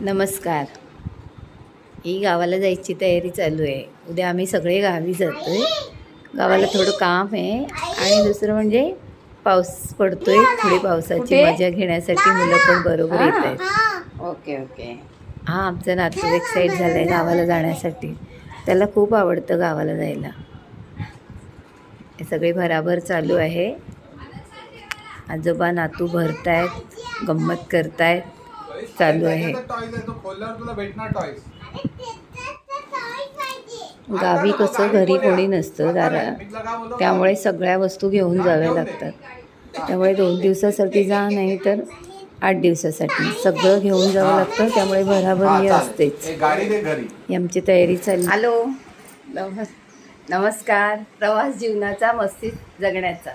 नमस्कार. ही गावाला जायची तयारी चालू आहे. उद्या आम्ही सगळे गावी जातोय. गावाला थोडं काम आहे आणि दुसरं म्हणजे पाऊस पडतोय. थोडी पावसाची मजा घेण्यासाठी मुलं पण बरोबर येत आहेत. Okay okay. हा आमचा नातू एक्साईट झाला आहे गावाला जाण्यासाठी. त्याला खूप आवडतं गावाला जायला. हे सगळे भराभर चालू आहे. आजोबा नातू भरतायत, गंमत करतायत, चालू आहे. गावी कसं घरी कोणी नसतं दारात, त्यामुळे सगळ्या वस्तू घेऊन जाव्या लागतात. त्यामुळे 2 दिवसासाठी जा, नाही तर 8 दिवसासाठी सगळं घेऊन जावं लागतं. त्यामुळे भराभर असतेच. ही आमची तयारी चालली. हॅलो, नमस्कार. प्रवास जीवनाचा मस्तीत जगण्याचा.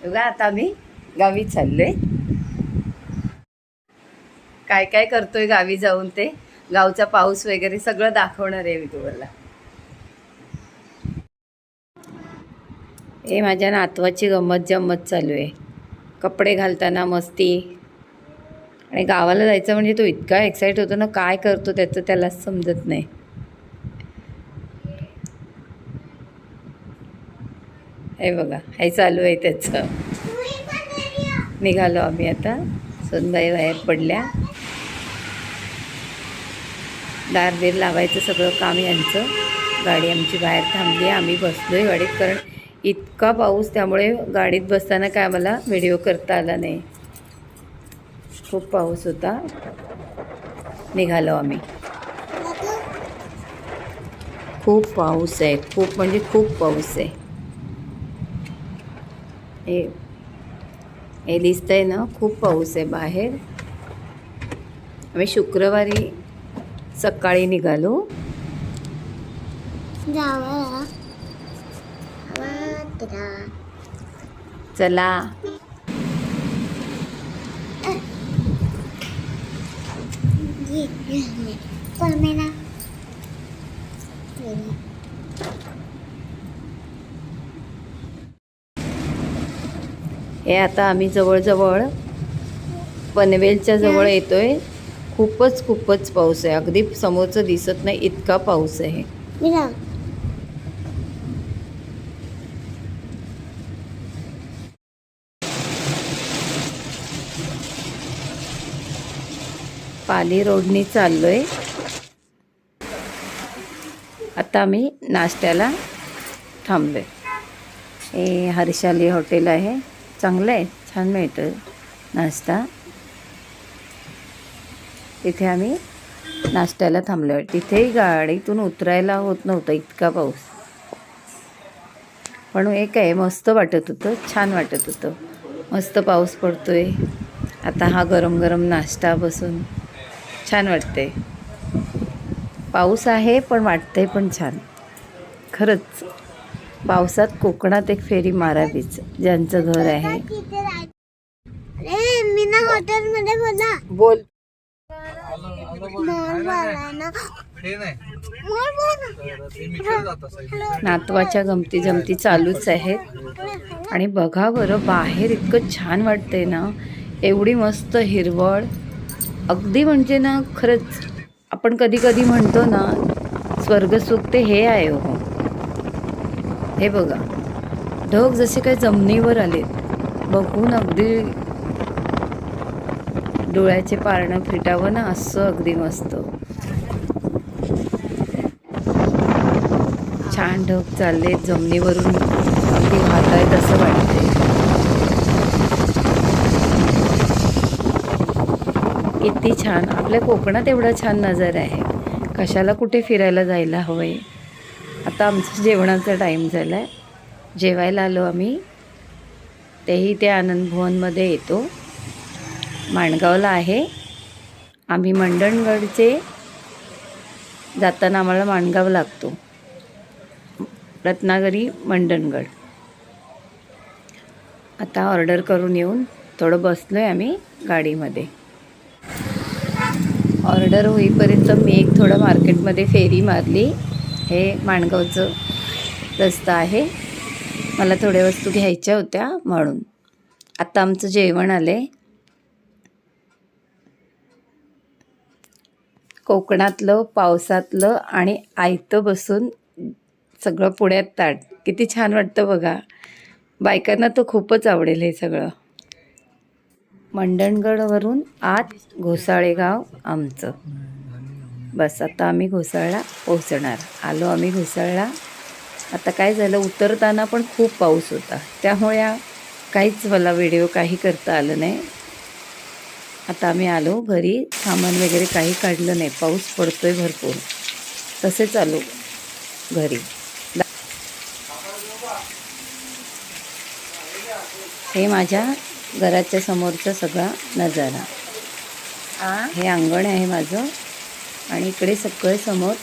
बघा आता आम्ही गावी चाललोय. काय काय करतोय गावी जाऊन ते गावचा पाऊस वगैरे सगळं दाखवणार आहे मी तुम्हाला. हे माझ्या नातवाची गंमत जम्मत चालू आहे. कपडे घालताना मस्ती. आणि गावाला जायचं म्हणजे तो इतका एक्साइट होतो ना, काय करतो त्याचं त्यालाच समजत नाही. हे बघा, हे चालू आहे त्याचं. निघालो आम्ही आता. सोनबाई बाहेर पडल्या. दार लावायचं सगळं काम यांचं. गाडी आमची बाहेर थांबली. आम्ही बसलोय गाडीत, कारण इतका पाऊस, त्यामुळे गाडीत बसताना काय आम्हाला व्हिडिओ करता आला नाही. खूप पाऊस होता. निघालो आम्ही. खूप पाऊस आहे, खूप म्हणजे खूप पाऊस आहे. हे दिसतंय ना, खूप पाऊस आहे बाहेर. आम्ही शुक्रवारी सकाळी निघालो. चला. हे आता आम्ही जवळजवळ पनवेलच्या जवळ येतोय. खूपच पाऊस आहे. अगदी समोरचं दिसत नाही इतका पाऊस आहे. पाली रोडनी चाललोय. आता आम्ही नाश्त्याला थांबलोय. हे हर्षाली हॉटेल आहे. चांगलं आहे, छान मिळतं नाश्ता. तिथे आम्ही नाश्त्याला थांबलो आहे. तिथेही गाडीतून उतरायला होत नव्हतं, इतका पाऊस. पण एक आहे, मस्त वाटत होतं, छान वाटत होतं. मस्त पाऊस पडतोय. आता हा गरम गरम नाश्ता बसून छान वाटते. पाऊस आहे पण वाटतंय पण छान. खरंच पावसात कोकणात एक फेरी मारावीच, ज्यांचं घर आहे. बोल. नातवाच्या गमती जमती चालूच आहेत. आणि बघा बरं, बाहेर इतकं छान वाटतंय ना, एवढी मस्त हिरवळ. अगदी म्हणजे ना, खरंच आपण कधी कधी म्हणतो ना, स्वर्गसुख ते हे आहे हो. हे बघा, ढग जसे काही जमिनीवर आलेत, बघून अगदी डोळ्याचे पारणं फिटावं ना, असं अगदी मस्त छान ढग चाललेत जमिनीवरून, अगदी वाहत आहेत असं वाटते. किती छान. आपल्या कोकणात एवढा छान नजारा आहे, कशाला कुठे फिरायला जायला हवंय. आता आमचं जेवणाचा टाईम झाला आहे. जेवायला आलो आम्ही. तेही ते आनंदभवनमध्ये येतो. माणगावला आहे. आम्ही मंडणगडचे जाताना आम्हाला माणगाव लागतो. रत्नागिरी मंडणगड. आता ऑर्डर करून येऊन थोडं बसलो आहे आम्ही गाडीमध्ये. ऑर्डर होईपर्यंत मी एक थोडं मार्केटमध्ये फेरी मारली. हे माणगावचं रस्ता आहे. मला थोड्या वस्तू घ्यायच्या होत्या म्हणून. आता आमचं जेवण आलं आहे. कोकणातलं, पावसातलं आणि आयतं बसून सगळं पुण्यात ताट. किती छान वाटतं बघा. बायकांना तर खूपच आवडेल हे सगळं. मंडणगडवरून आत घोसाळे गाव आमचं. बस आता आम्ही घोसाळला पोहोचणार. आलो आम्ही घोसाळला. आता काय झालं, उतरताना पण खूप पाऊस होता, त्यामुळे काहीच मला व्हिडिओ काही करता आलं नाही. आता आम्ही आलो घरी. सामान वगैरे काही काढलं नाही, पाऊस पडतोय भरपूर. तसेच आलो घरी. हे माझ्या घराच्या समोरचा सगळा नजारा. हे अंगण आहे माझं आणि इकडे सगळे समोर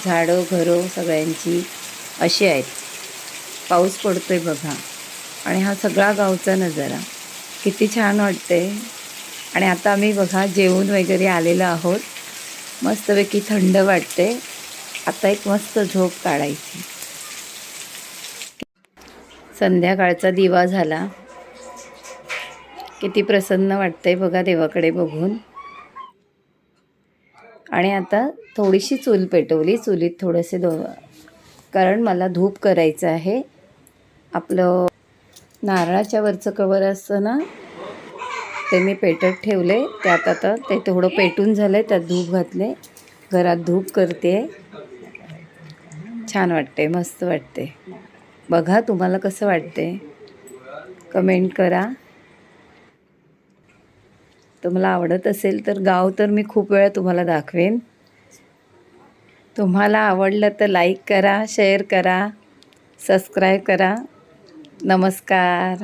झाडं घरं सगळ्यांची अशी आहेत. पाऊस पडतोय बघा आणि हा सगळा गावचा नजारा किती छान वाटते. आणि आता आम्ही बघा जेवून वगैरे आलेलो आहोत. मस्तपैकी थंड वाटते. आता एक मस्त झोप काढायची. संध्याकाळचा दिवा झाला. किती प्रसन्न वाटतंय बघा देवाकडे बघून. आणि आता थोडीशी चूल पेटवली. चुलीत थोडेसे कारण मला धूप करायचं आहे. आपलं नारळाच्या वरचं कवर असतं ना, ते मी पेटत ठेवले. त्यात आता ते थोडं पेटून झालं, त्यात धूप घातले. घरात धूप करते. छान वाटते, मस्त वाटते. बघा तुम्हाला कसं वाटते, कमेंट करा. तुम्हाला आवडत असेल तर गाव तर मी खूप वेळा तुम्हाला दाखवेन. तुम्हाला आवडलं तर लाईक करा, शेअर करा, सबस्क्राईब करा. नमस्कार.